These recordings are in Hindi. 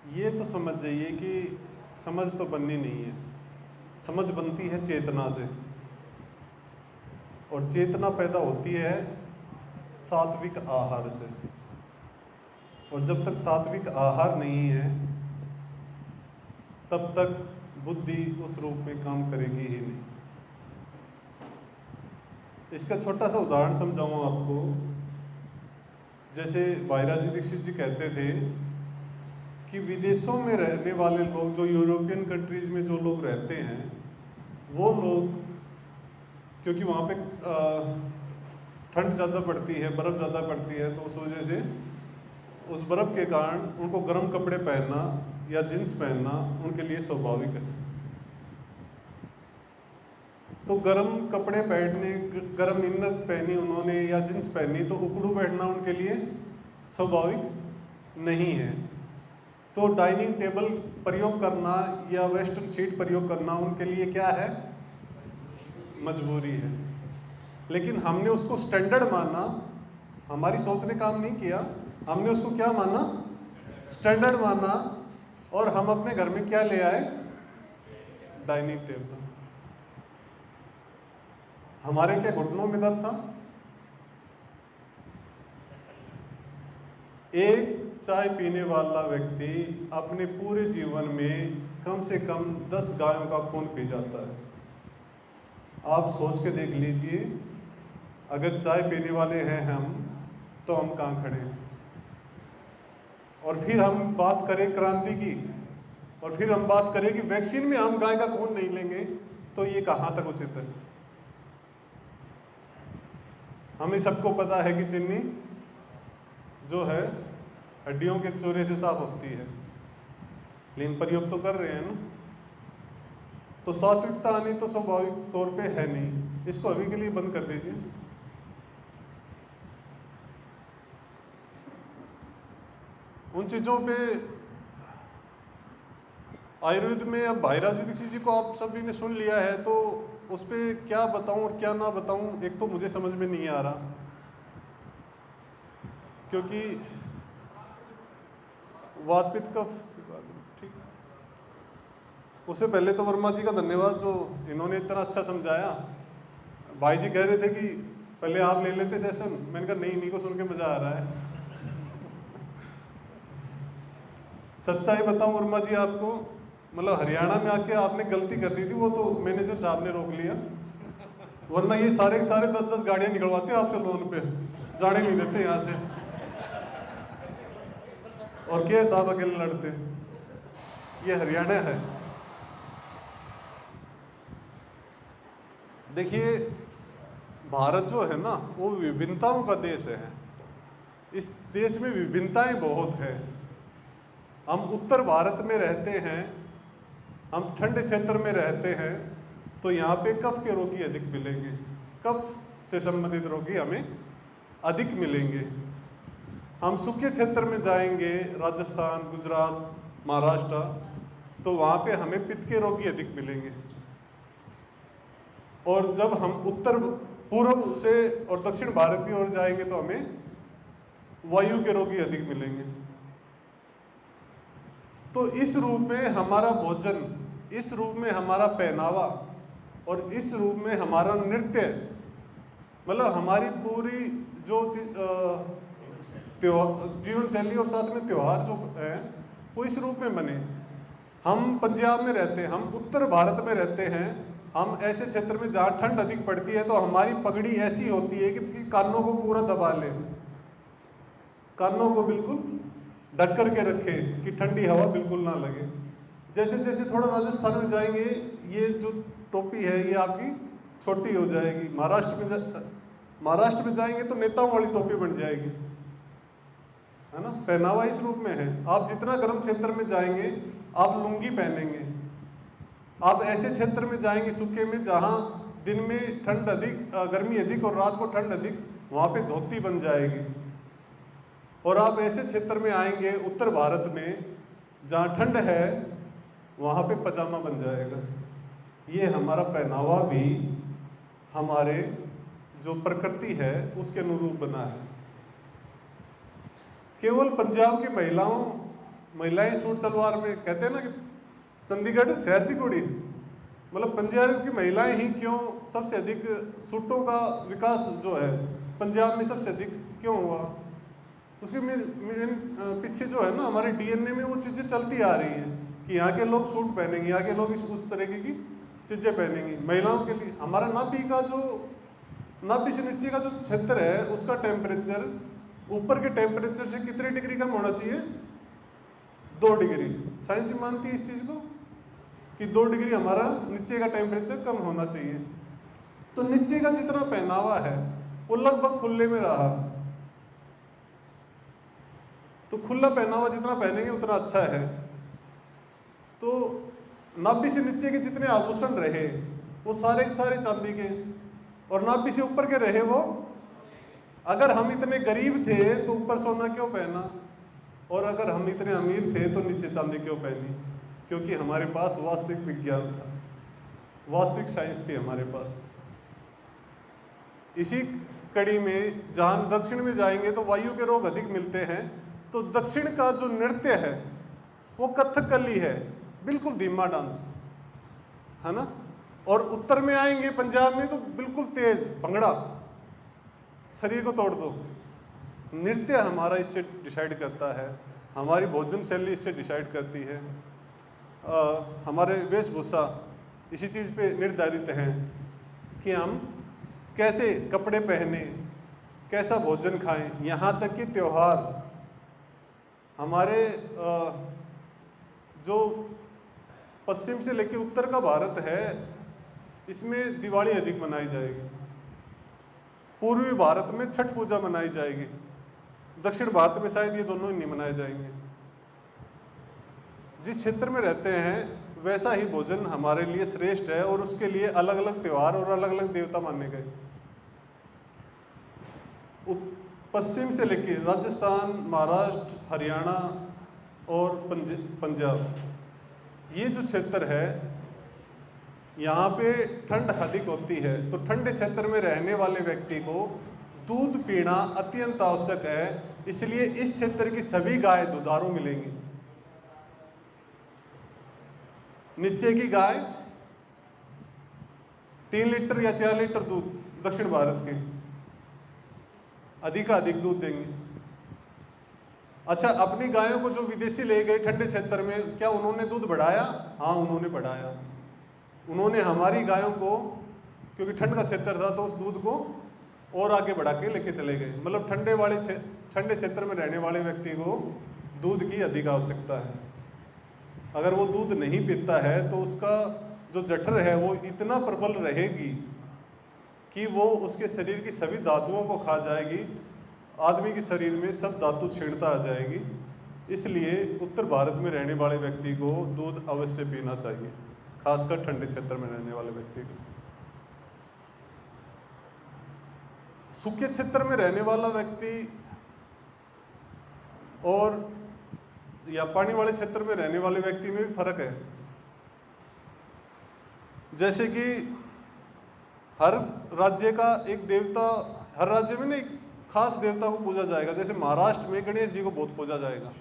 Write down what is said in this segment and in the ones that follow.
ये तो समझ जाइए कि समझ तो बननी नहीं है, समझ बनती है चेतना से, और चेतना पैदा होती है सात्विक आहार से। और जब तक सात्विक आहार नहीं है तब तक बुद्धि उस रूप में काम करेगी ही नहीं। इसका छोटा सा उदाहरण समझाऊं आपको। जैसे भाईराज दीक्षित जी कहते थे कि विदेशों में रहने वाले लोग, जो यूरोपियन कंट्रीज में जो लोग रहते हैं, वो लोग क्योंकि वहाँ पे ठंड ज़्यादा पड़ती है, बर्फ़ ज़्यादा पड़ती है, तो उस वजह से उस बर्फ़ के कारण उनको गर्म कपड़े पहनना या जींस पहनना उनके लिए स्वाभाविक है। तो गर्म कपड़े पहनने, गर्म इनर पहनी उन्होंने या जींस पहनी, तो उकड़ू बैठना उनके लिए स्वाभाविक नहीं है। तो डाइनिंग टेबल प्रयोग करना या वेस्टर्न सीट प्रयोग करना उनके लिए क्या है? मजबूरी है। लेकिन हमने उसको स्टैंडर्ड माना, हमारी सोच ने काम नहीं किया, हमने उसको क्या माना? स्टैंडर्ड माना, और हम अपने घर में क्या ले आए? Dining table. हमारे क्या घुटनों में दर्द था? एक चाय पीने वाला व्यक्ति अपने पूरे जीवन में कम से कम 10 गायों का खून पी जाता है। आप सोच के देख लीजिए, अगर चाय पीने वाले हैं हम, तो हम कहाँ खड़े हैं? और फिर हम बात करें क्रांति की, और फिर हम बात करें कि वैक्सीन में हम गाय का खून नहीं लेंगे, तो ये कहाँ तक उचित है? हमें सबको पता है कि चीनी जो है हड्डियों के चोरे से साफ होती है, लेकिन प्रयोग तो कर रहे हैं ना। तो सात्विकता आनी तो स्वाभाविक तौर पे है नहीं, इसको अभी के लिए बंद कर दीजिए। उन चीजों पे आयुर्वेद में, अब भाईराज दीक्षित जी को आप सभी ने सुन लिया है, तो उस पर क्या बताऊं और क्या ना बताऊं, एक तो मुझे समझ में नहीं आ रहा, क्योंकि वात पित्त कफ, ठीक। उससे पहले तो वर्मा जी का धन्यवाद, जो इन्होंने इतना अच्छा समझाया। भाई जी कह रहे थे कि पहले आप ले लेते सेशन, मैंने कहा नहीं, इन्हीं को सुन के मजा आ रहा है। सच्चाई बताऊं वर्मा जी आपको, मतलब हरियाणा में आके आपने गलती कर दी थी, वो तो मैनेजर साहब ने रोक लिया, वरना ये सारे के सारे 10-10 गाड़ियां निकलवाते आपसे लोन पे, जाने नहीं देते यहाँ से, और क्या साहब अकेले लड़ते। ये हरियाणा है। देखिए, भारत जो है ना, वो विभिन्नताओं का देश है। इस देश में विभिन्नताएं बहुत है। हम उत्तर भारत में रहते हैं, हम ठंडे क्षेत्र में रहते हैं, तो यहाँ पे कफ के रोगी अधिक मिलेंगे, कफ से संबंधित रोगी हमें अधिक मिलेंगे। हम सूखे क्षेत्र में जाएंगे, राजस्थान, गुजरात, महाराष्ट्र, तो वहाँ पे हमें पित्त के रोगी अधिक मिलेंगे। और जब हम उत्तर पूर्व से और दक्षिण भारत की ओर जाएंगे तो हमें वायु के रोगी अधिक मिलेंगे। तो इस रूप में हमारा भोजन, इस रूप में हमारा पहनावा, और इस रूप में हमारा नृत्य, मतलब हमारी पूरी जो जीवन शैली और साथ में त्योहार जो है, वो इस रूप में बने। हम पंजाब में रहते हैं, हम उत्तर भारत में रहते हैं, हम ऐसे क्षेत्र में जहाँ ठंड अधिक पड़ती है, तो हमारी पगड़ी ऐसी होती है कि कानों को पूरा दबा ले, कानों को बिल्कुल ढक करके रखे कि ठंडी हवा बिल्कुल ना लगे। जैसे जैसे थोड़ा राजस्थान में जाएंगे, ये जो टोपी है ये आपकी छोटी हो जाएगी। महाराष्ट्र में जाएंगे तो नेताओं वाली टोपी बन जाएगी, है ना। पहनावा इस रूप में है। आप जितना गर्म क्षेत्र में जाएंगे आप लुंगी पहनेंगे, आप ऐसे क्षेत्र में जाएंगे सूखे में जहाँ दिन में ठंड अधिक, गर्मी अधिक और रात को ठंड अधिक, वहाँ पे धोती बन जाएगी। और आप ऐसे क्षेत्र में आएंगे उत्तर भारत में जहाँ ठंड है, वहाँ पे पजामा बन जाएगा। ये हमारा पहनावा भी हमारे जो प्रकृति है उसके अनुरूप बना है। केवल पंजाब की महिलाओं महिलाएं सूट सलवार में कहते हैं ना कि चंडीगढ़ शहर की कुड़ी, मतलब पंजाब की महिलाएं ही क्यों सबसे अधिक सूटों का विकास जो है पंजाब में सबसे अधिक क्यों हुआ? उसके पीछे जो है ना हमारे डीएनए में वो चीज़ें चलती आ रही हैं कि यहाँ के लोग सूट पहनेंगे, यहाँ के लोग उस तरीके की चीज़ें पहनेंगी। महिलाओं के लिए हमारा नाभि से नीचे का जो क्षेत्र है उसका टेम्परेचर ऊपर के टेम्परेचर से कितने डिग्री कम होना चाहिए? 2 डिग्री। साइंस ही मानती है इस चीज़ को कि 2 डिग्री हमारा नीचे का टेम्परेचर कम होना चाहिए। तो नीचे का जितना पहनावा है वो लगभग खुले में रहा, तो खुला पहनावा जितना पहनेंगे उतना अच्छा है। तो नाभि से नीचे के जितने आभूषण रहे वो सारे के सारे चांदी के, और नाभि से ऊपर के रहे वो, अगर हम इतने गरीब थे तो ऊपर सोना क्यों पहना, और अगर हम इतने अमीर थे तो नीचे चांदी क्यों पहनी? क्योंकि हमारे पास वास्तविक विज्ञान था, वास्तविक साइंस थी हमारे पास। इसी कड़ी में जहाँ दक्षिण में जाएंगे तो वायु के रोग अधिक मिलते हैं, तो दक्षिण का जो नृत्य है वो कथकली है, बिल्कुल धीमा डांस है ना। और उत्तर में आएंगे पंजाब में तो बिल्कुल तेज भंगड़ा, शरीर को तोड़ दो। नृत्य हमारा इससे डिसाइड करता है, हमारी भोजन शैली इससे डिसाइड करती है, हमारे वेशभूषा इसी चीज़ पे निर्धारित हैं कि हम कैसे कपड़े पहने, कैसा भोजन खाएं। यहाँ तक कि त्योहार हमारे जो पश्चिम से लेकर उत्तर का भारत है इसमें दिवाली अधिक मनाई जाएगी, पूर्वी भारत में छठ पूजा मनाई जाएगी, दक्षिण भारत में शायद ये दोनों ही नहीं मनाए जाएंगे। जिस क्षेत्र में रहते हैं वैसा ही भोजन हमारे लिए श्रेष्ठ है, और उसके लिए अलग अलग त्योहार और अलग अलग देवता माने गए। पश्चिम से लेकर राजस्थान, महाराष्ट्र, हरियाणा और पंजाब, ये जो क्षेत्र है यहाँ पे ठंड अधिक होती है, तो ठंडे क्षेत्र में रहने वाले व्यक्ति को दूध पीना अत्यंत आवश्यक है। इसलिए इस क्षेत्र की सभी गाय दुधारू मिलेंगी। नीचे की गाय 3 लीटर या 4 लीटर दूध दक्षिण भारत के अधिक दूध देंगे। अच्छा, अपनी गायों को जो विदेशी ले गए ठंडे क्षेत्र में, क्या उन्होंने दूध बढ़ाया? हाँ, उन्होंने बढ़ाया। उन्होंने हमारी गायों को, क्योंकि ठंड का क्षेत्र था तो उस दूध को और आगे बढ़ा के लेके चले गए। मतलब ठंडे क्षेत्र में रहने वाले व्यक्ति को दूध की अधिक आवश्यकता है। अगर वो दूध नहीं पीता है तो उसका जो जठर है वो इतना प्रबल रहेगी कि वो उसके शरीर की सभी धातुओं को खा जाएगी, आदमी के शरीर में सब धातु छीणता आ जाएगी। इसलिए उत्तर भारत में रहने वाले व्यक्ति को दूध अवश्य पीना चाहिए, खासकर ठंडे क्षेत्र में रहने वाले व्यक्ति को। सूखे क्षेत्र में रहने वाला व्यक्ति और या पानी वाले क्षेत्र में रहने वाले व्यक्ति में भी फर्क है। जैसे कि हर राज्य का एक देवता, हर राज्य में ना एक खास देवता को पूजा जाएगा। जैसे महाराष्ट्र में गणेश जी को बहुत पूजा जाएगा,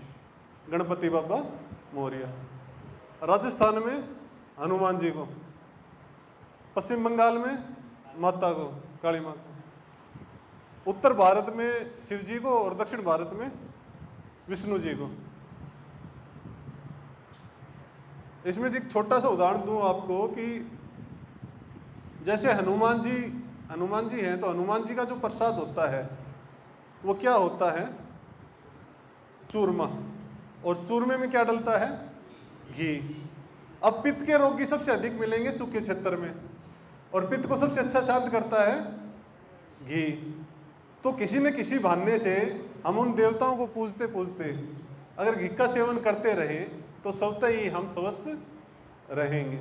गणपति बाबा मौर्य। राजस्थान में हनुमान जी को, पश्चिम बंगाल में माता को, काली माता को, उत्तर भारत में शिव जी को और दक्षिण भारत में विष्णु जी को। इसमें एक छोटा सा उदाहरण दूं आपको कि जैसे हनुमान जी हैं, तो हनुमान जी का जो प्रसाद होता है वो क्या होता है? चूरमा। और चूरमे में क्या डलता है? घी। अब पित्त के रोगी सबसे अधिक मिलेंगे सूखे क्षेत्र में, और पित्त को सबसे अच्छा शांत करता है घी। तो किसी न किसी बहाने से हम उन देवताओं को पूजते पूजते अगर घी का सेवन करते रहे तो स्वतः ही हम स्वस्थ रहेंगे।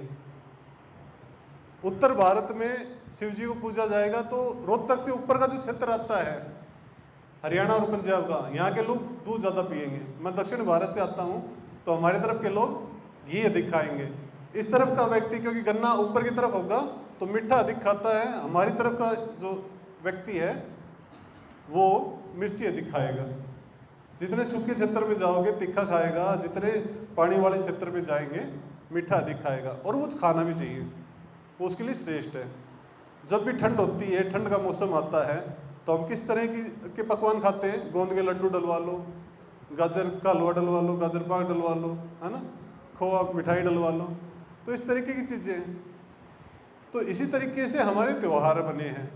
उत्तर भारत में शिव जी को पूजा जाएगा, तो रोहतक से ऊपर का जो क्षेत्र आता है हरियाणा और पंजाब का, यहाँ के लोग दूध ज़्यादा पिएंगे। मैं दक्षिण भारत से आता हूँ, तो हमारी तरफ के लोग घी अधिक खाएंगे। इस तरफ का व्यक्ति, क्योंकि गन्ना ऊपर की तरफ होगा तो मीठा अधिक खाता है, हमारी तरफ का जो व्यक्ति है वो मिर्ची अधिक खाएगा। जितने सूखे क्षेत्र में जाओगे तीखा खाएगा, जितने पानी वाले क्षेत्र में जाएंगे मीठा अधिक खाएगा, और वो खाना भी चाहिए, वो उसके लिए श्रेष्ठ है। जब भी ठंड होती है, ठंड का मौसम आता है, तो हम किस तरह के पकवान खाते हैं? गोंद के लड्डू डलवा लो, गाजर का हलवा डलवा लो, गाजर पाक डलवा लो, है ना, खोआ मिठाई डलवा लो, तो इस तरीके की चीज़ें। तो इसी तरीके से हमारे त्यौहार बने हैं।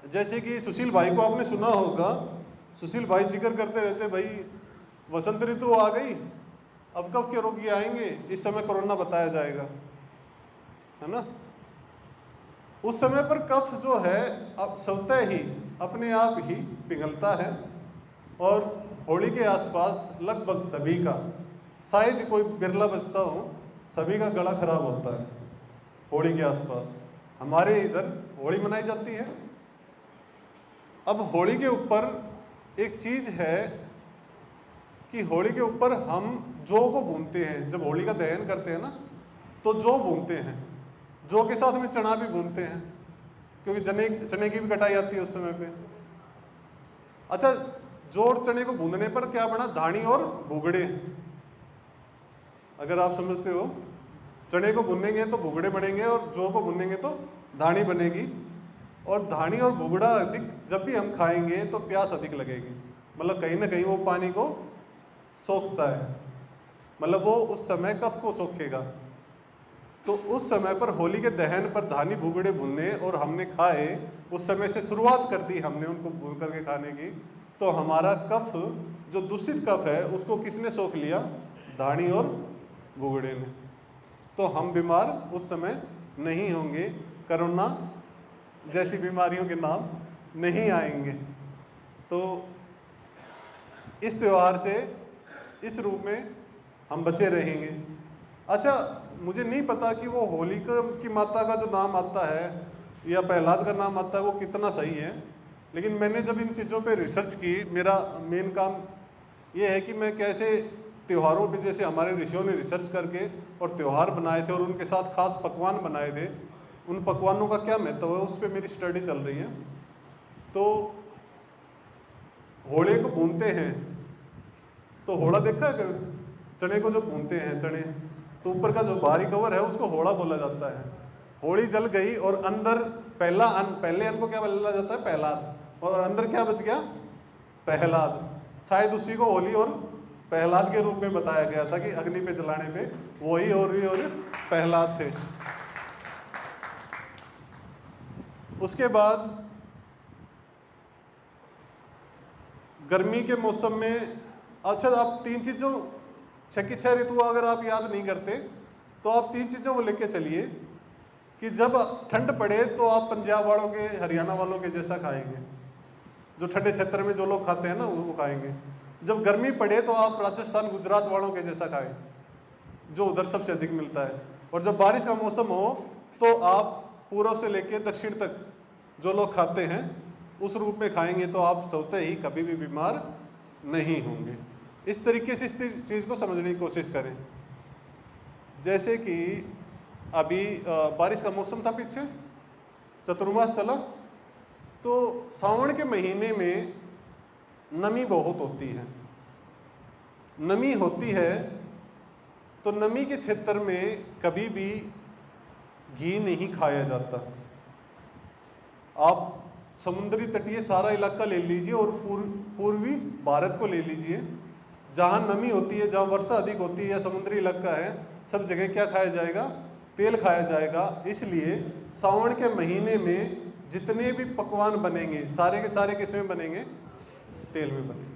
जैसे कि सुशील भाई को आपने सुना होगा, सुशील भाई जिक्र करते रहते, भाई वसंत ऋतु आ गई, अब कब के रोगी आएंगे, इस समय कोरोना बताया जाएगा, है ना। उस समय पर कफ जो है अब स्वतः ही अपने आप ही पिघलता है, और होली के आसपास लगभग सभी का, शायद कोई बिरला बचता हो, सभी का गला खराब होता है होली के आसपास। हमारे इधर होली मनाई जाती है। अब होली के ऊपर एक चीज है कि होली के ऊपर हम जौ को भूनते हैं। जब होली का दहन करते हैं ना, तो जौ भूनते हैं, जौ के साथ में चना भी भूनते हैं, क्योंकि चने की भी कटाई आती है उस समय पे। अच्छा, जौ और चने को भूनने पर क्या बना? धानी और भुगड़े। अगर आप समझते हो, चने को भूनेंगे तो भुगड़े बनेंगे, और जौ को भूनेंगे तो धानी बनेगी। और धानी और भुगड़ा अधिक जब भी हम खाएंगे तो प्यास अधिक लगेगी, मतलब कहीं ना कहीं वो पानी को सोखता है, मतलब वो उस समय कफ को सोखेगा। तो उस समय पर होली के दहन पर धानी भुगड़े भुनने और हमने खाए, उस समय से शुरुआत कर दी हमने उनको भून करके खाने की, तो हमारा कफ जो दूषित कफ है उसको किसने सोख लिया? धानी और भुगड़े ने। तो हम बीमार उस समय नहीं होंगे, कोरोना जैसी बीमारियों के नाम नहीं आएंगे। तो इस त्यौहार से इस रूप में हम बचे रहेंगे। अच्छा, मुझे नहीं पता कि वो होलिका की माता का जो नाम आता है या प्रहलाद का नाम आता है वो कितना सही है, लेकिन मैंने जब इन चीज़ों पे रिसर्च की, मेरा मेन काम ये है कि मैं कैसे त्योहारों पे, जैसे हमारे ऋषियों ने रिसर्च करके और त्यौहार बनाए थे और उनके साथ खास पकवान बनाए थे, उन पकवानों का क्या महत्व है, उस पर मेरी स्टडी चल रही है। तो होले को भूनते हैं, तो होड़ा देखा है, चने को जो भूनते हैं चने, तो ऊपर का जो बाहरी कवर है उसको होड़ा बोला जाता है। होली जल गई और अंदर पहले अन्न को क्या बोला जाता है? प्रहलाद, और अंदर क्या बच गया? प्रहलाद। शायद उसी को होली और प्रहलाद के रूप में बताया गया था कि अग्नि पे जलाने पे वही और प्रहलाद थे। उसके बाद गर्मी के मौसम में, अच्छा आप तीन चीज़ों, 6 की 6 ऋतु अगर आप याद नहीं करते तो आप 3 चीज़ों को लेके चलिए कि जब ठंड पड़े तो आप पंजाब वालों के, हरियाणा वालों के जैसा खाएंगे, जो ठंडे क्षेत्र में जो लोग खाते हैं ना वो खाएंगे। जब गर्मी पड़े तो आप राजस्थान गुजरात वालों के जैसा खाएं, जो उधर सबसे अधिक मिलता है। और जब बारिश का मौसम हो तो आप पूर्व से लेकर दक्षिण तक जो लोग खाते हैं उस रूप में खाएंगे, तो आप स्वतः ही कभी भी बीमार नहीं होंगे। इस तरीके से इस चीज़ को समझने की कोशिश करें। जैसे कि अभी बारिश का मौसम था, पीछे चतुर्मास चला, तो सावन के महीने में नमी बहुत होती है। नमी होती है तो नमी के क्षेत्र में कभी भी घी नहीं खाया जाता। आप समुद्री तटीय सारा इलाका ले लीजिए और पूर्वी भारत को ले लीजिए, जहाँ नमी होती है, जहाँ वर्षा अधिक होती है या समुद्री इलाका है, सब जगह क्या खाया जाएगा? तेल खाया जाएगा। इसलिए सावन के महीने में जितने भी पकवान बनेंगे सारे के सारे किस में बनेंगे? तेल में बनेंगे।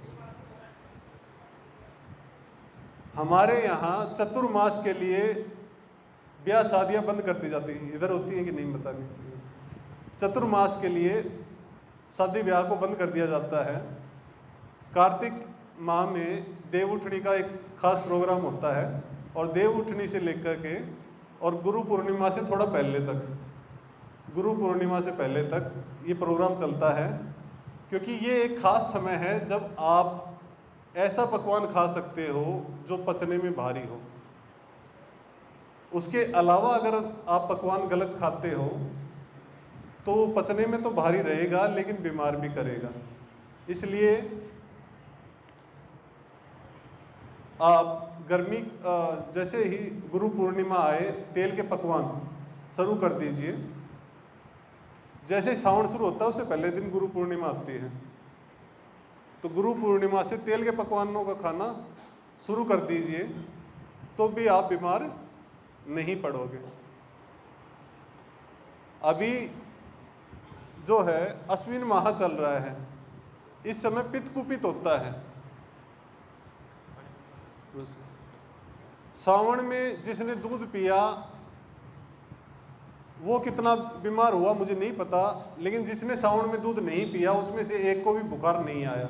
हमारे यहाँ चतुर्मास के लिए ब्याह शादियाँ बंद कर दी जाती हैं, इधर होती हैं कि नहीं पता नहीं। चतुर्मास के लिए शादी ब्याह को बंद कर दिया जाता है। कार्तिक माह में देव उठनी का एक खास प्रोग्राम होता है, और देव उठनी से लेकर के और गुरु पूर्णिमा से थोड़ा पहले तक, गुरु पूर्णिमा से पहले तक ये प्रोग्राम चलता है, क्योंकि ये एक खास समय है जब आप ऐसा पकवान खा सकते हो जो पचने में भारी हो। उसके अलावा अगर आप पकवान गलत खाते हो तो पचने में तो भारी रहेगा लेकिन बीमार भी करेगा। इसलिए आप गर्मी जैसे ही गुरु पूर्णिमा आए तेल के पकवान शुरू कर दीजिए। जैसे ही सावन शुरू होता है उससे पहले दिन गुरु पूर्णिमा आती है, तो गुरु पूर्णिमा से तेल के पकवानों का खाना शुरू कर दीजिए, तो भी आप बीमार नहीं पड़ोगे। अभी जो है अश्विन माह चल रहा है, इस समय पित्त कुपित होता है। सावन में जिसने दूध पिया वो कितना बीमार हुआ मुझे नहीं पता, लेकिन जिसने सावन में दूध नहीं पिया उसमें से एक को भी बुखार नहीं आया।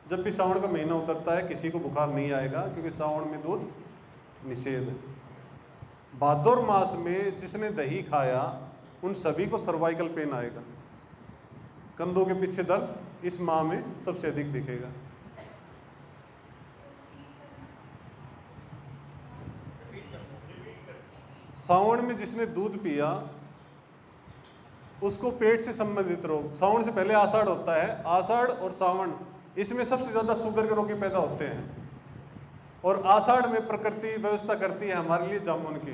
जब भी सावन का महीना उतरता है किसी को बुखार नहीं आएगा, क्योंकि सावन में दूध निषेध है। भादोर मास में जिसने दही खाया उन सभी को सर्वाइकल पेन आएगा, कंधों के पीछे दर्द इस माह में सबसे अधिक दिखेगा। सावन में जिसने दूध पिया उसको पेट से संबंधित रोग, सावन से पहले आषाढ़ होता है, आषाढ़ और सावन इसमें सबसे ज्यादा शुगर के रोगी पैदा होते हैं। और आषाढ़ में प्रकृति व्यवस्था करती है हमारे लिए जामुन की।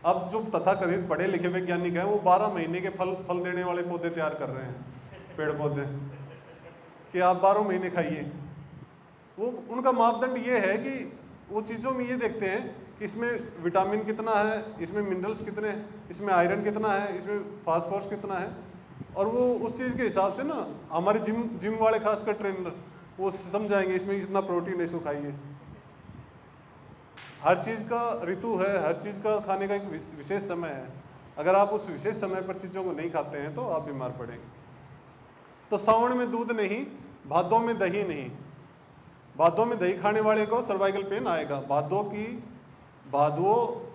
अब जो तथाकथित पढ़े लिखे वैज्ञानिक हैं वो 12 महीने के फल देने वाले पौधे तैयार कर रहे हैं, पेड़ पौधे, कि आप 12 महीने खाइए। वो उनका मापदंड ये है कि वो चीज़ों में ये देखते हैं कि इसमें विटामिन कितना है, इसमें मिनरल्स कितने हैं, इसमें आयरन कितना है, इसमें फास्फोरस कितना है, और वो उस चीज़ के हिसाब से ना हमारे जिम वाले खासकर ट्रेनर वो समझाएंगे इसमें इतना प्रोटीन है, इसको खाइए। हर चीज़ का ऋतु है, हर चीज़ का खाने का एक विशेष समय है। अगर आप उस विशेष समय पर चीज़ों को नहीं खाते हैं तो आप बीमार पड़ेंगे। तो सावन में दूध नहीं, भादों में दही नहीं। भादों में दही खाने वाले को सर्वाइकल पेन आएगा। भादो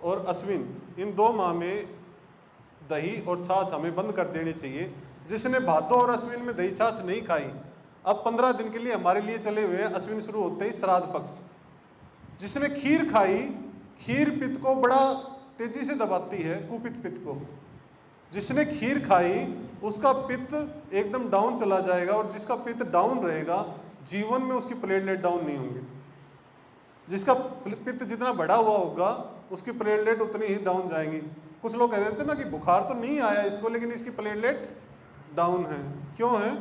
और अश्विन इन 2 माह में दही और छाछ हमें बंद कर देनी चाहिए। जिसने भादो और अश्विन में दही छाछ नहीं खाई, अब 15 दिन के लिए हमारे लिए चले हुए हैं। अश्विन शुरू होते ही श्राद्ध पक्ष। जिसने खीर खाई, खीर पित्त को बड़ा तेजी से दबाती है, कुपित पित्त को। जिसने खीर खाई उसका पित्त एकदम डाउन चला जाएगा, और जिसका पित्त डाउन रहेगा जीवन में उसकी प्लेटलेट डाउन नहीं होंगे। जिसका पित्त जितना बढ़ा हुआ होगा उसकी प्लेटलेट उतनी ही डाउन जाएंगी। कुछ लोग कह देते हैं ना कि बुखार तो नहीं आया इसको, लेकिन इसकी प्लेटलेट डाउन है। क्यों है?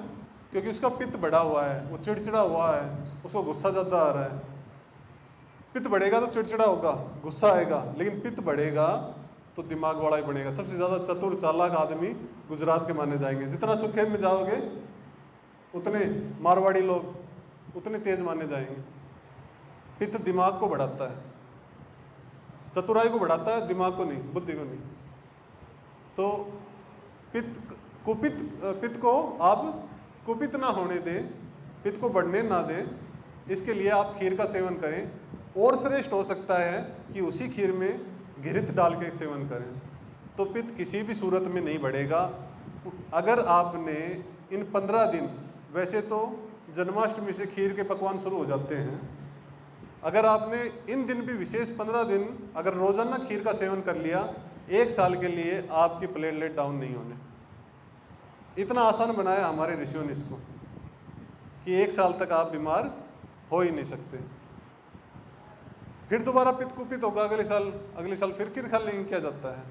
क्योंकि उसका पित्त बढ़ा हुआ है, वो चिड़चिड़ा हुआ है, उसको गुस्सा ज़्यादा आ रहा है। पित्त बढ़ेगा तो चिड़चिड़ा होगा, गुस्सा आएगा, लेकिन पित्त बढ़ेगा तो दिमाग वाला ही बनेगा। सबसे ज़्यादा चतुर चालाक आदमी गुजरात के माने जाएंगे। जितना सुखेत में जाओगे उतने मारवाड़ी लोग उतने तेज माने जाएंगे। पित्त दिमाग को बढ़ाता है, चतुराई को बढ़ाता है, दिमाग को नहीं, बुद्धि को नहीं। तो पित्त को आप कुपित ना होने दें, पित्त को बढ़ने ना दें, इसके लिए आप खीर का सेवन करें। और श्रेष्ठ हो सकता है कि उसी खीर में घृत डाल के सेवन करें, तो पित्त किसी भी सूरत में नहीं बढ़ेगा। अगर आपने इन 15 दिन, वैसे तो जन्माष्टमी से खीर के पकवान शुरू हो जाते हैं, अगर आपने इन दिन भी विशेष 15 दिन अगर रोजाना खीर का सेवन कर लिया, 1 साल के लिए आपकी प्लेटलेट डाउन नहीं होने। इतना आसान बनाया हमारे ऋषियों ने इसको कि 1 साल तक आप बीमार हो ही नहीं सकते। फिर दोबारा पित्त कुपित होगा अगले साल फिर खीर खा लेंगे, क्या जाता है।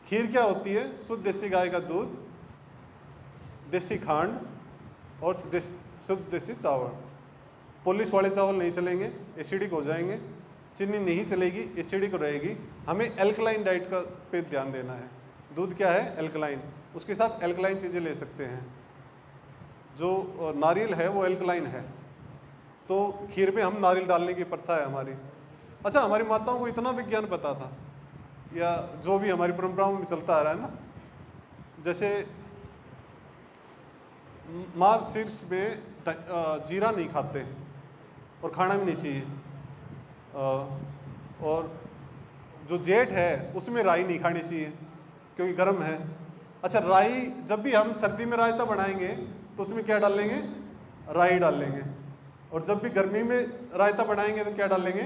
खीर क्या होती है? शुद्ध देसी गाय का दूध, देसी खांड और शुद्ध देसी चावल। पॉलिश वाले चावल नहीं चलेंगे, एसिडिक हो जाएंगे। चीनी नहीं चलेगी, एसिडिक रहेगी। हमें एल्कलाइन डाइट का पे ध्यान देना है। दूध क्या है? एल्कलाइन। उसके साथ एल्कलाइन चीज़ें ले सकते हैं। जो नारियल है वो एल्कलाइन है, तो खीर में हम नारियल डालने की प्रथा है हमारी। अच्छा, हमारी माताओं को इतना विज्ञान पता था, या जो भी हमारी परंपराओं में चलता आ रहा है ना, जैसे माघ शीर्ष में जीरा नहीं खाते और खाना भी नहीं चाहिए, और जो जेठ है उसमें राई नहीं खानी चाहिए क्योंकि गर्म है। अच्छा, राई जब भी हम सर्दी में रायता बनाएंगे तो उसमें क्या डालेंगे? राई डालेंगे। और जब भी गर्मी में रायता बनाएंगे तो क्या डालेंगे?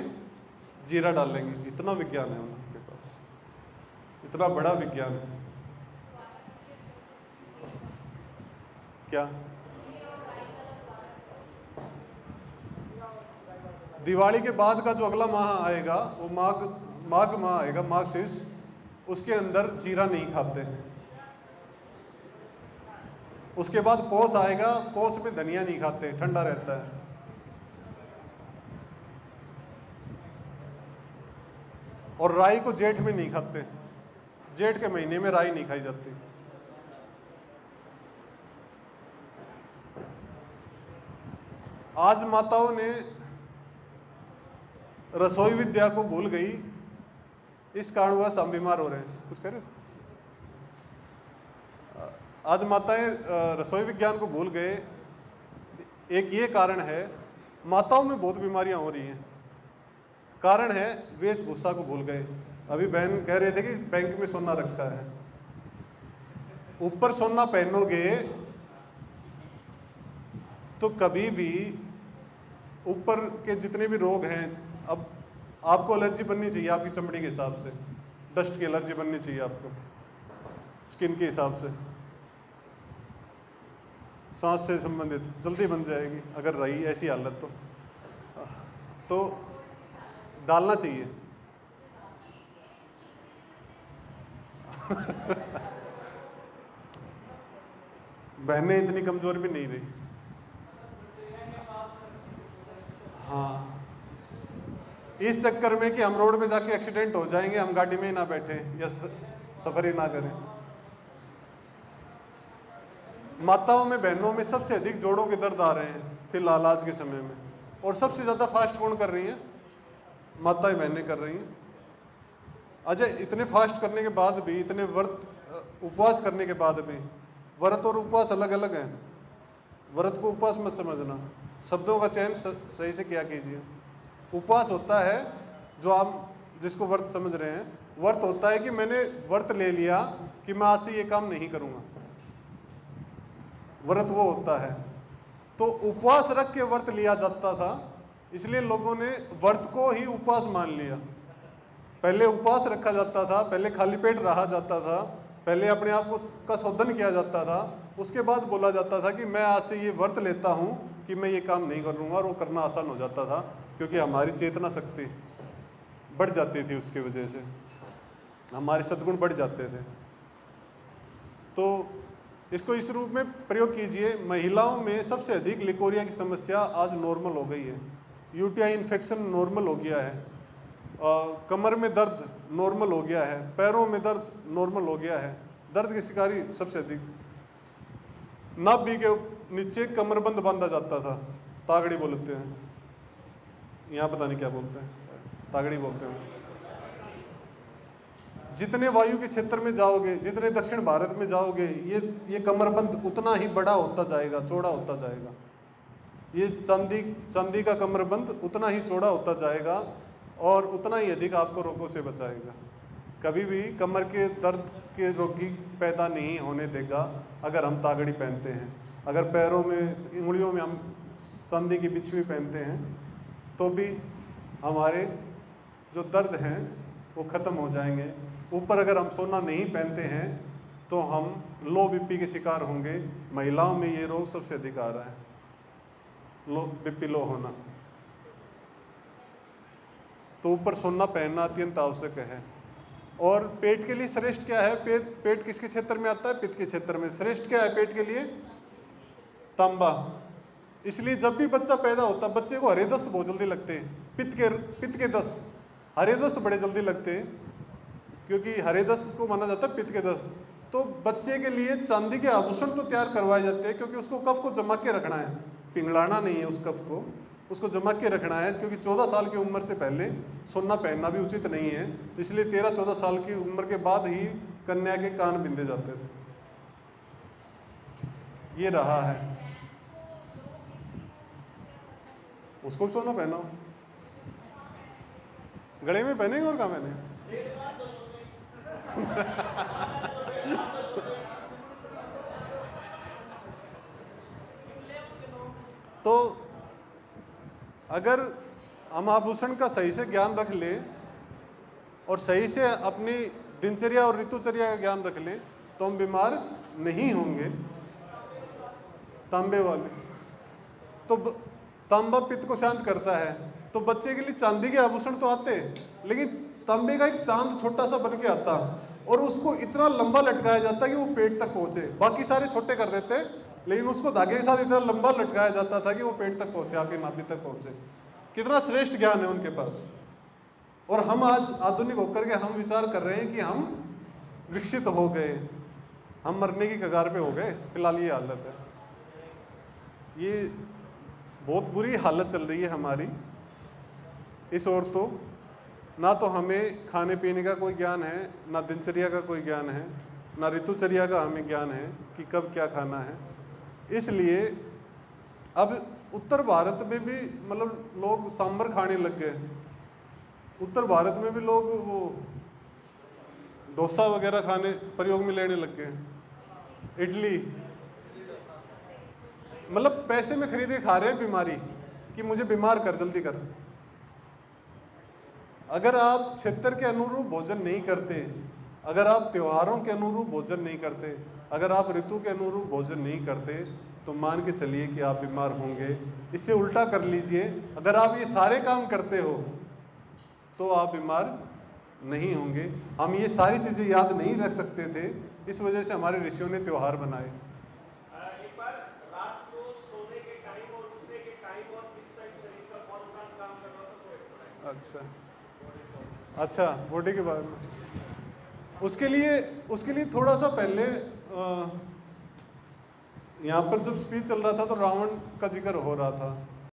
जीरा डालेंगे। इतना विज्ञान है उनके पास, इतना बड़ा विज्ञान है। क्या दिवाली के बाद का जो अगला माह आएगा वो माघ माह आएगा, माघ शीर्ष, उसके अंदर जीरा नहीं खाते। उसके बाद पौष आएगा, पौष में धनिया नहीं खाते, ठंडा रहता है। और राई को जेठ में नहीं खाते, जेठ के महीने में राई नहीं खाई जाती। आज माताओं ने रसोई विद्या को भूल गई, इस कारणवश हम बीमार हो रहे हैं। कुछ करें? आज माताएं रसोई विज्ञान को भूल गए। एक ये कारण है, माताओं में बहुत बीमारियां हो रही हैं। कारण है वेशभूषा को भूल गए। अभी बहन कह रहे थे कि बैंक में सोना रखा है, ऊपर सोना पहनोगे तो कभी भी ऊपर के जितने भी रोग हैं, अब आपको एलर्जी बननी चाहिए आपकी चमड़ी के हिसाब से, डस्ट की एलर्जी बननी चाहिए आपको स्किन के हिसाब से, सांस से संबंधित जल्दी बन जाएगी अगर रही ऐसी हालत तो डालना चाहिए। बहनें इतनी कमजोर भी नहीं रही। हाँ, इस चक्कर में कि हम रोड में जाके एक्सीडेंट हो जाएंगे, हम गाड़ी में ही ना बैठे या सफर ही ना करें। माताओं में, बहनों में सबसे अधिक जोड़ों के दर्द आ रहे हैं फिलहाल आज के समय में, और सबसे ज्यादा फास्ट कौन कर रही हैं? माताएं बहनें कर रही हैं। अजय, इतने फास्ट करने के बाद भी, इतने व्रत उपवास करने के बाद भी, व्रत और उपवास अलग अलग हैं। व्रत को उपवास मत समझना, शब्दों का चयन सही से किया कीजिए। उपवास होता है जो आप जिसको व्रत समझ रहे हैं, व्रत होता है कि मैंने व्रत ले लिया कि मैं आज से ये काम नहीं करूंगा, व्रत वो होता है। तो उपवास रख के व्रत लिया जाता था, इसलिए लोगों ने व्रत को ही उपवास मान लिया। पहले उपवास रखा जाता था, पहले खाली पेट रहा जाता था, पहले अपने आप को का शोधन किया जाता था, उसके बाद बोला जाता था कि मैं आज से ये व्रत लेता हूं कि मैं ये काम नहीं करूंगा, और वो करना आसान हो जाता था क्योंकि हमारी चेतना शक्ति बढ़ जाती थी, उसकी वजह से हमारे सद्गुण बढ़ जाते थे। तो इसको इस रूप में प्रयोग कीजिए। महिलाओं में सबसे अधिक लिकोरिया की समस्या आज नॉर्मल हो गई है, यूटीआई इन्फेक्शन नॉर्मल हो गया है, कमर में दर्द नॉर्मल हो गया है, पैरों में दर्द नॉर्मल हो गया है। दर्द की शिकारी सबसे अधिक, नाभि के नीचे कमरबंद बांधा जाता था, तागड़ी बोलते हैं, यहाँ पता नहीं क्या बोलते हैं, तागड़ी बोलते हैं। जितने वायु के क्षेत्र में जाओगे, जितने दक्षिण भारत में जाओगे, ये कमरबंद उतना ही बड़ा होता जाएगा, चौड़ा होता जाएगा। ये चांदी का कमरबंद उतना ही चौड़ा होता जाएगा और उतना ही अधिक आपको रोगों से बचाएगा। कभी भी कमर के दर्द के रोगी पैदा नहीं होने देगा अगर हम तागड़ी पहनते हैं। अगर पैरों में, उंगलियों में हम चांदी की बिछुई पहनते हैं तो भी हमारे जो दर्द हैं वो ख़त्म हो जाएंगे। ऊपर अगर हम सोना नहीं पहनते हैं तो हम लो बीपी के शिकार होंगे। महिलाओं में ये रोग सबसे अधिक आ रहा है, लो बीपी लो होना। तो ऊपर सोना पहनना अत्यंत आवश्यक है। और पेट के लिए श्रेष्ठ क्या है? पेट किसके क्षेत्र में आता है? पित्त के क्षेत्र में। श्रेष्ठ क्या है पेट के लिए? तांबा। इसलिए जब भी बच्चा पैदा होता है, बच्चे को हरे दस्त बहुत जल्दी लगते हैं, पित्त के दस्त, हरे दस्त बड़े जल्दी लगते हैं, क्योंकि हरे दस्त को माना जाता है पित्त के दस्त। तो बच्चे के लिए चांदी के आभूषण तो तैयार करवाए जाते हैं, क्योंकि उसको कफ को जमा के रखना है, पिघलाना नहीं है उस कफ को, उसको जमा के रखना है। क्योंकि 14 साल की उम्र से पहले सोना पहनना भी उचित नहीं है, इसलिए 13-14 साल की उम्र के बाद ही कन्या के कान बिंदे जाते थे। ये रहा है, उसको भी सोना पहनाओ, गले में पहनेंगे और कहाँ पहनेंगे? तो अगर हम आभूषण का सही से ज्ञान रख लें और सही से अपनी दिनचर्या और ऋतुचर्या का ज्ञान रख लें तो हम बीमार नहीं होंगे। तांबे वाले तो तांबा पित्त को शांत करता है, तो तो बच्चे के लिए चांदी के आभूषण तो आते, लेकिन तांबे का एक चांद छोटा सा बन के आता और उसको इतना लंबा लटकाया जाता कि वो पेट तक पहुंचे। बाकी सारे छोटे कर देते, लेकिन उसको धागे के साथ इतना लंबा लटकाया जाता था कि वो पेट तक पहुंचे, आपकी नाभि तक पहुंचे। कितना श्रेष्ठ ज्ञान है उनके पास। और हम आज आधुनिक होकर के हम विचार कर रहे हैं कि हम विकसित हो गए, हम मरने की कगार पे हो गए। फिलहाल ये हालत है, ये बहुत बुरी हालत चल रही है हमारी इस ओर। तो ना तो हमें खाने पीने का कोई ज्ञान है, ना दिनचर्या का कोई ज्ञान है, ना ऋतुचर्या का हमें ज्ञान है कि कब क्या खाना है। इसलिए अब उत्तर भारत में भी मतलब लोग सांभर खाने लग गए। उत्तर भारत में भी लोग वो डोसा वगैरह खाने प्रयोग में लेने लग गए, इडली, मतलब पैसे में खरीद के खा रहे हैं बीमारी कि मुझे बीमार कर, जल्दी कर। अगर आप क्षेत्र के अनुरूप भोजन नहीं करते, अगर आप त्योहारों के अनुरूप भोजन नहीं करते, अगर आप ऋतु के अनुरूप भोजन नहीं करते, तो मान के चलिए कि आप बीमार होंगे। इससे उल्टा कर लीजिए, अगर आप ये सारे काम करते हो तो आप बीमार नहीं होंगे। हम ये सारी चीजें याद नहीं रख सकते थे, इस वजह से हमारे ऋषियों ने त्योहार बनाए। एक बार रात को सोने के टाइम और उठने के टाइम और किस टाइम शरीर का कौन सा काम कर रहा था वो अच्छा, बॉडी के बारे में। उसके लिए थोड़ा सा पहले यहाँ पर जब स्पीच चल रहा था तो रावण का जिक्र हो रहा था।